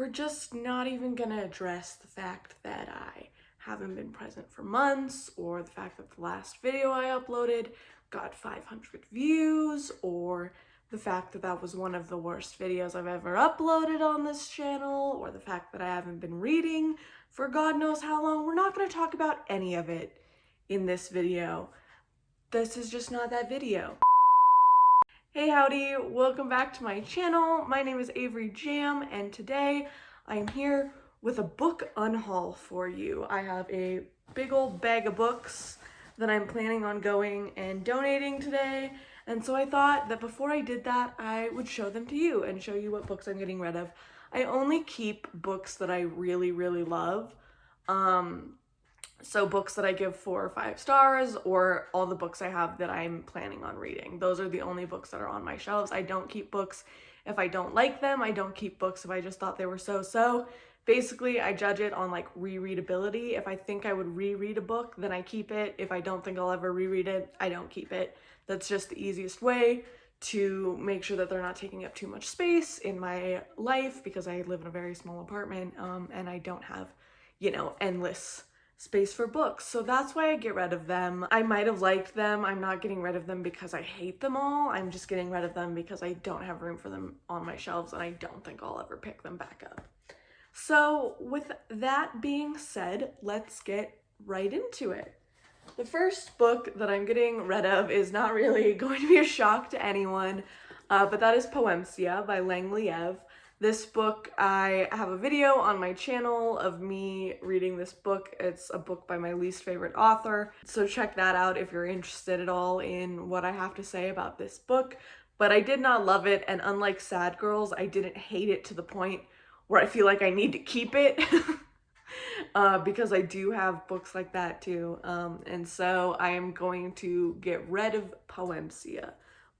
we're just not even gonna address the fact that I haven't been present for months, or the fact that the last video I uploaded got 500 views, or the fact that that was one of the worst videos I've ever uploaded on this channel, or the fact that I haven't been reading for God knows how long. We're not going to talk about any of it in this video. This is just not that video. Hey howdy, welcome back to my channel. My name is Avery Jam, and today I'm here with a book unhaul for you. I have a big old bag of books that I'm planning on going and donating today, and so I thought that before I did that, I would show them to you and show you what books I'm getting rid of. I only keep books that I really love. So books that I give 4 or 5 stars, or all the books I have that I'm planning on reading. Those are the only books that are on my shelves. I don't keep books if I don't like them. I don't keep books if I just thought they were so-so. Basically, I judge it on like rereadability. If I think I would reread a book, then I keep it. If I don't think I'll ever reread it, I don't keep it. That's just the easiest way to make sure that they're not taking up too much space in my life, because I live in a very small apartment and I don't have, endless space for books. So that's why I get rid of them. I might have liked them. I'm not getting rid of them because I hate them all. I'm just getting rid of them because I don't have room for them on my shelves, and I don't think I'll ever pick them back up. So with that being said, let's get right into it. The first book that I'm getting rid of is not really going to be a shock to anyone, but that is Poemsia by Langliev. This book, I have a video on my channel of me reading this book. It's a book by my least favorite author, so check that out if you're interested at all in what I have to say about this book. But I did not love it, and unlike Sad Girls, I didn't hate it to the point where I feel like I need to keep it. Because I do have books like that too. And so I am going to get rid of Poemsia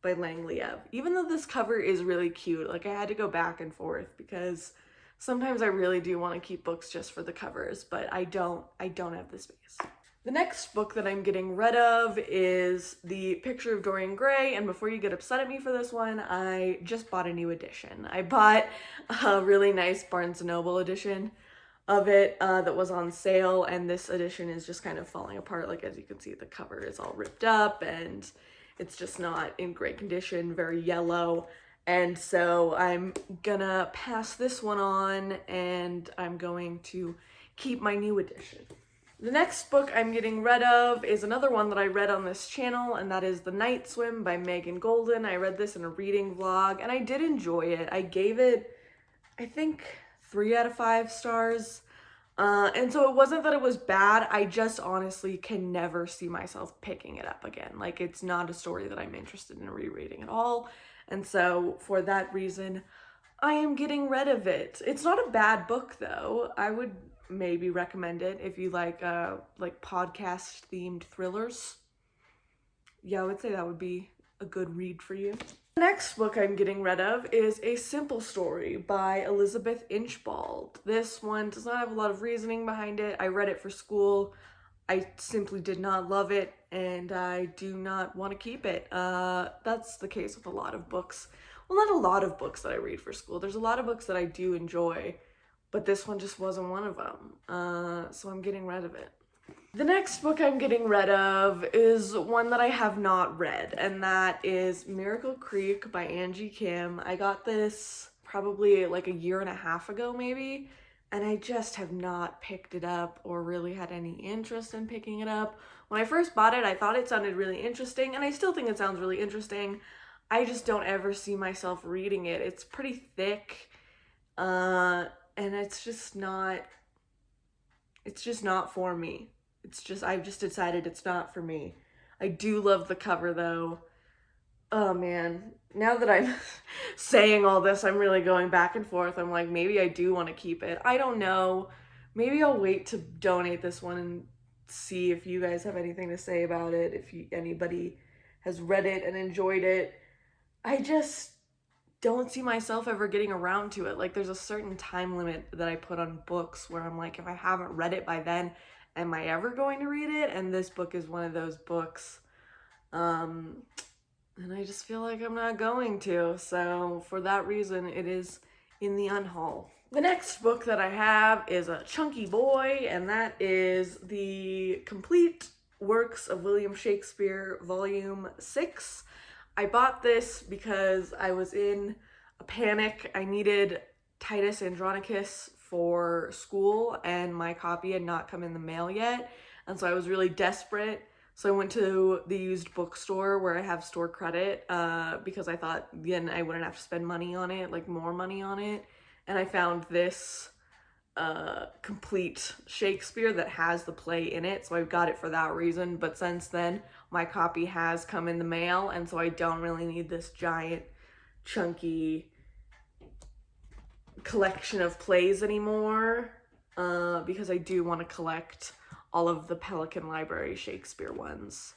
by Langliev. Even though this cover is really cute, like I had to go back and forth because sometimes I really do want to keep books just for the covers, but I don't have the space. The next book that I'm getting rid of is The Picture of Dorian Gray, and before you get upset at me for this one, I just bought a new edition. I bought a really nice Barnes & Noble edition of it that was on sale, and this edition is just kind of falling apart. Like, as you can see, the cover is all ripped up and it's just not in great condition, very yellow. And so I'm gonna pass this one on, and I'm going to keep my new edition. The next book I'm getting rid of is another one that I read on this channel, and that is The Night Swim by Megan Golden. I read this in a reading vlog, and I did enjoy it. I gave it, I think, 3 out of 5 stars. And so it wasn't that it was bad, I just honestly can never see myself picking it up again. Like, it's not a story that I'm interested in rereading at all. And so for that reason, I am getting rid of it. It's not a bad book though. I would maybe recommend it if you like podcast themed thrillers. Yeah, I would say that would be a good read for you. The next book I'm getting rid of is A Simple Story by Elizabeth Inchbald. This one does not have a lot of reasoning behind it. I read it for school. I simply did not love it, and I do not want to keep it. That's the case with a lot of books. Well, not a lot of books that I read for school. There's a lot of books that I do enjoy, but this one just wasn't one of them. So I'm getting rid of it. The next book I'm getting rid of is one that I have not read, and that is Miracle Creek by Angie Kim. I got this probably like a year and a half ago maybe, and I just have not picked it up or really had any interest in picking it up. When I first bought it, I thought it sounded really interesting, and I still think it sounds really interesting. I just don't ever see myself reading it. It's pretty thick, and it's just not for me. I've just decided it's not for me. I do love the cover though. Oh man, now that I'm saying all this, I'm really going back and forth. I'm like, maybe I do want to keep it. I don't know. Maybe I'll wait to donate this one and see if you guys have anything to say about it, if anybody has read it and enjoyed it. I just don't see myself ever getting around to it. Like, there's a certain time limit that I put on books where I'm like, if I haven't read it by then, am I ever going to read it? And this book is one of those books. And I just feel like I'm not going to. So for that reason, it is in the Unhaul. The next book that I have is a chunky boy, and that is the Complete Works of William Shakespeare, Volume 6. I bought this because I was in a panic. I needed Titus Andronicus for school, and my copy had not come in the mail yet, and so I was really desperate. So I went to the used bookstore where I have store credit because I thought then I wouldn't have to spend money on it, like more money on it. And I found this complete Shakespeare that has the play in it, so I've got it for that reason. But since then, my copy has come in the mail, and so I don't really need this giant, chunky collection of plays anymore because I do want to collect all of the Pelican Library Shakespeare ones.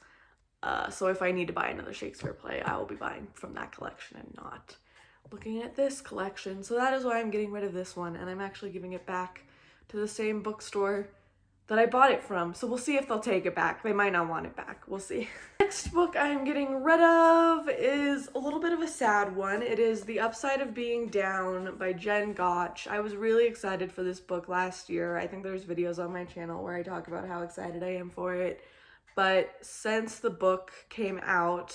So if I need to buy another Shakespeare play, I will be buying from that collection and not looking at this collection. So that is why I'm getting rid of this one, and I'm actually giving it back to the same bookstore that I bought it from. So we'll see if they'll take it back. They might not want it back. We'll see. Next book I'm getting rid of is a little bit of a sad one. It is The Upside of Being Down by Jen Gotch. I was really excited for this book last year. I think there's videos on my channel where I talk about how excited I am for it. But since the book came out,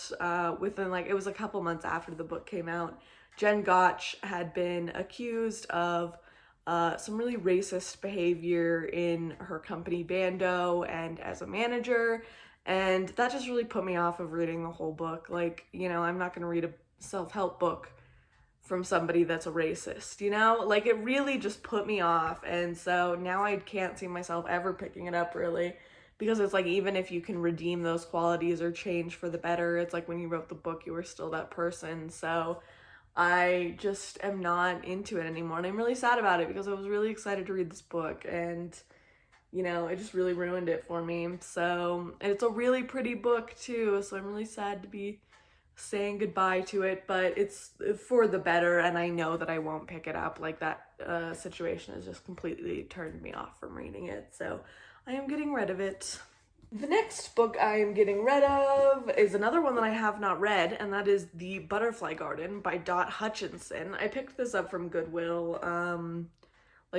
within it was a couple months after the book came out, Jen Gotch had been accused of some really racist behavior in her company Bando and as a manager, and that just really put me off of reading the whole book. I'm not going to read a self-help book from somebody that's a racist, it really just put me off, and so now I can't see myself ever picking it up, really, because it's even if you can redeem those qualities or change for the better, it's when you wrote the book, you were still that person. So I just am not into it anymore, and I'm really sad about it because I was really excited to read this book, and it just really ruined it for me. So, and it's a really pretty book too, so I'm really sad to be saying goodbye to it, but it's for the better, and I know that I won't pick it up. That situation has just completely turned me off from reading it, so I am getting rid of it. The next book I am getting rid of is another one that I have not read, and that is The Butterfly Garden by Dot Hutchinson. I picked this up from Goodwill,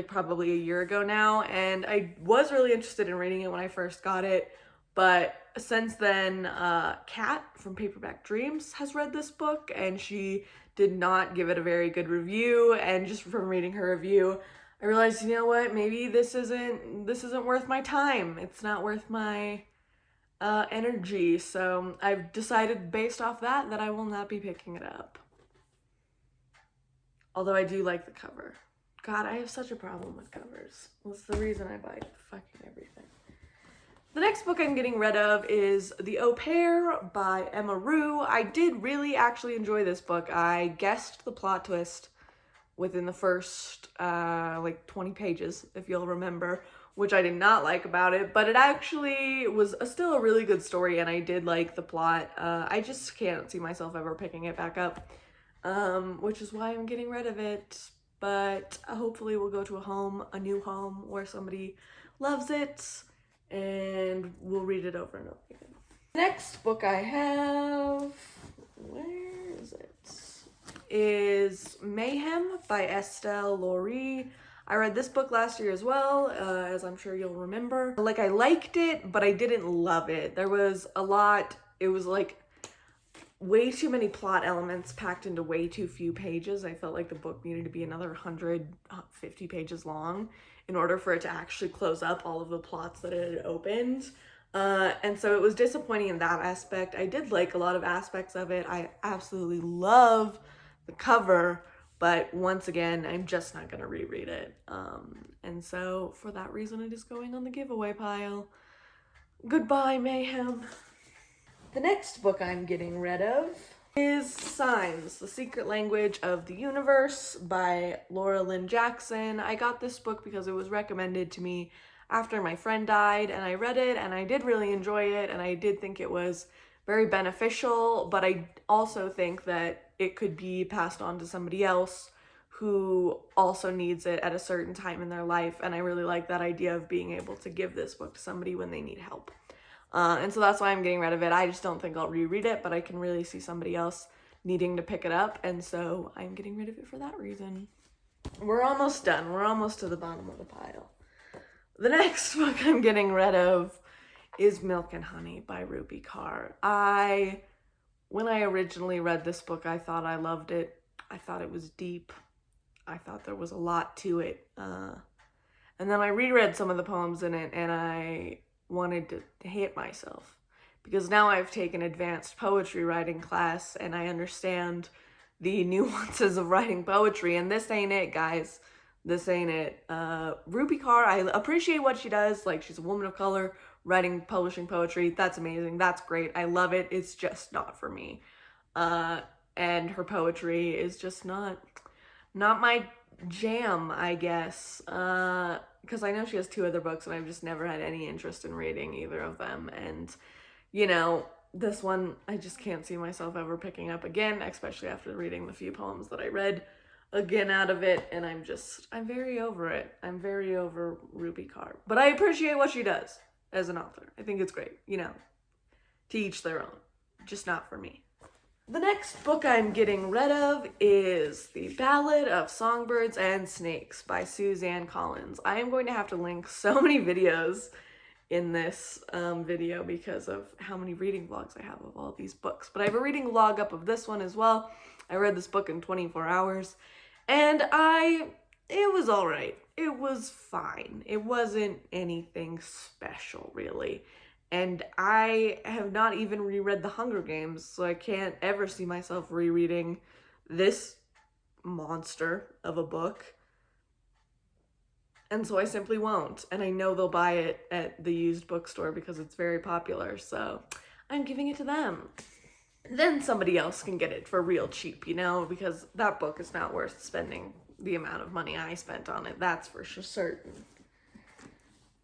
probably a year ago now, and I was really interested in reading it when I first got it, but since then, Kat from Paperback Dreams has read this book, and she did not give it a very good review, and just from reading her review, I realized, what, maybe this isn't worth my time. It's not worth my energy. So I've decided based off that I will not be picking it up. Although I do like the cover. God, I have such a problem with covers. That's the reason I buy fucking everything. The next book I'm getting rid of is The Au Pair by Emma Rue. I did really actually enjoy this book. I guessed the plot twist within the first 20 pages, if you'll remember, which I did not like about it, but it actually was still a really good story, and I did like the plot. I just can't see myself ever picking it back up, which is why I'm getting rid of it, but hopefully we'll go to a new home where somebody loves it, and we'll read it over and over again. The next book I have, where is it? Is Mayhem by Estelle Laurie. I read this book last year as well, as I'm sure you'll remember. I liked it, but I didn't love it. There was a lot, it was way too many plot elements packed into way too few pages. I felt like the book needed to be another 150 pages long in order for it to actually close up all of the plots that it had opened. And so it was disappointing in that aspect. I did like a lot of aspects of it. I absolutely love the cover, but once again, I'm just not gonna reread it. And so for that reason, it is going on the giveaway pile. Goodbye, Mayhem. The next book I'm getting rid of is Signs, The Secret Language of the Universe by Laura Lynn Jackson. I got this book because it was recommended to me after my friend died, and I read it, and I did really enjoy it, and I did think it was very beneficial, but I also think that it could be passed on to somebody else who also needs it at a certain time in their life, and I really like that idea of being able to give this book to somebody when they need help. And so that's why I'm getting rid of it. I just don't think I'll reread it, but I can really see somebody else needing to pick it up, and so I'm getting rid of it for that reason. we're almost done. We're almost to the bottom of the pile. The next book I'm getting rid of is Milk and Honey by Ruby Carr. When I originally read this book, I thought I loved it. I thought it was deep. I thought there was a lot to it. And then I reread some of the poems in it, and I wanted to hate myself. Because now I've taken advanced poetry writing class, and I understand the nuances of writing poetry, and this ain't it, guys. This ain't it. Ruby Carr, I appreciate what she does. Like, she's a woman of color, writing, publishing poetry. That's amazing. That's great. I love it. It's just not for me. And her poetry is just not my jam, I guess. Because I know she has 2 other books, and I've just never had any interest in reading either of them. And, you know, this one, I just can't see myself ever picking up again, especially after reading the few poems that I read again out of it, and I'm very over it. I'm very over Ruby Carr. But I appreciate what she does as an author. I think it's great, you know, to each their own, just not for me. The next book I'm getting rid of is The Ballad of Songbirds and Snakes by Suzanne Collins. I am going to have to link so many videos in this video because of how many reading vlogs I have of all these books. But I have a reading vlog up of this one as well. I read this book in 24 hours, and it was all right. It was fine. It wasn't anything special, really. And I have not even reread The Hunger Games, so I can't ever see myself rereading this monster of a book. And so I simply won't. And I know they'll buy it at the used bookstore because it's very popular, so I'm giving it to them. Then somebody else can get it for real cheap, you know, because that book is not worth spending the amount of money I spent on it, that's for sure certain.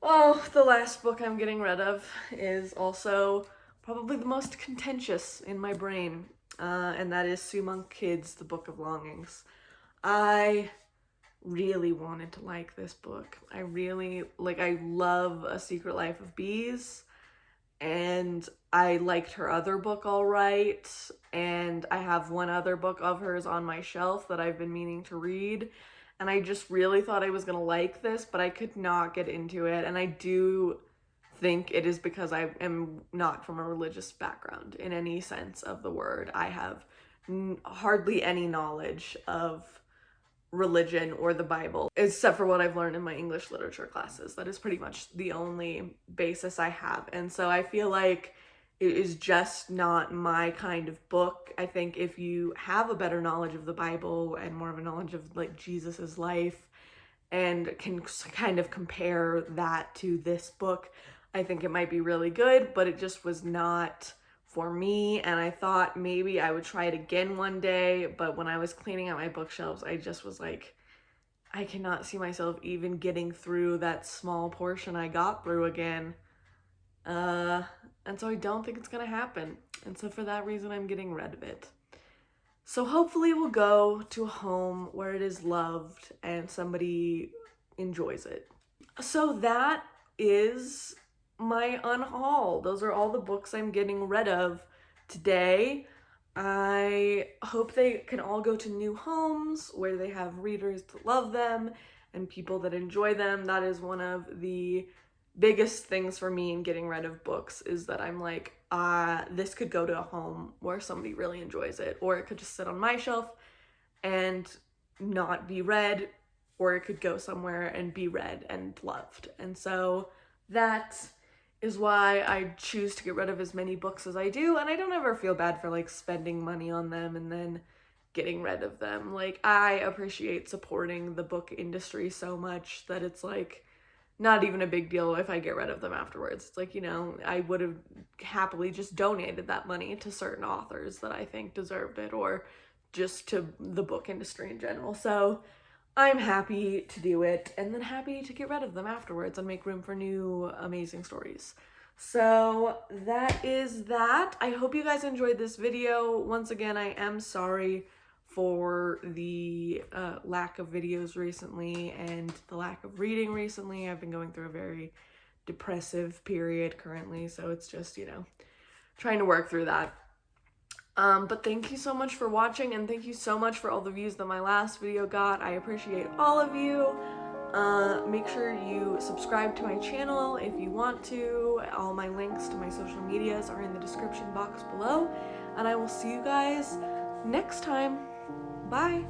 Oh, the last book I'm getting rid of is also probably the most contentious in my brain, and that is Sue Monk Kidd's The Book of Longings. I really wanted to like this book. I love A Secret Life of Bees, and I liked her other book all right, and I have one other book of hers on my shelf that I've been meaning to read, and I just really thought I was gonna like this, but I could not get into it, and I do think it is because I am not from a religious background in any sense of the word. I have hardly any knowledge of religion or the Bible, except for what I've learned in my English literature classes. That is pretty much the only basis I have. And so I feel like it is just not my kind of book. I think if you have a better knowledge of the Bible and more of a knowledge of like Jesus's life and can kind of compare that to this book, I think it might be really good, but it just was not for me, and I thought maybe I would try it again one day, but when I was cleaning out my bookshelves, I just was like, I cannot see myself even getting through that small portion I got through again. And so I don't think it's gonna happen, and so for that reason, I'm getting rid of it. So hopefully it will go to a home where it is loved and somebody enjoys it. So that is my unhaul. Those are all the books I'm getting rid of today. I hope they can all go to new homes where they have readers that love them and people that enjoy them. That is one of the biggest things for me in getting rid of books, is that I'm like, this could go to a home where somebody really enjoys it, or it could just sit on my shelf and not be read, or it could go somewhere and be read and loved. And so that is why I choose to get rid of as many books as I do, and I don't ever feel bad for like spending money on them and then getting rid of them. Like, I appreciate supporting the book industry so much that it's like not even a big deal if I get rid of them afterwards. It's like, you know, I would have happily just donated that money to certain authors that I think deserved it, or just to the book industry in general. So I'm happy to do it, and then happy to get rid of them afterwards and make room for new amazing stories. So that is that. I hope you guys enjoyed this video. Once again, I am sorry for the lack of videos recently and the lack of reading recently. I've been going through a very depressive period currently, so it's just, you know, trying to work through that. But thank you so much for watching, and thank you so much for all the views that my last video got. I appreciate all of you. Make sure you subscribe to my channel if you want to. All my links to my social medias are in the description box below, and I will see you guys next time. Bye!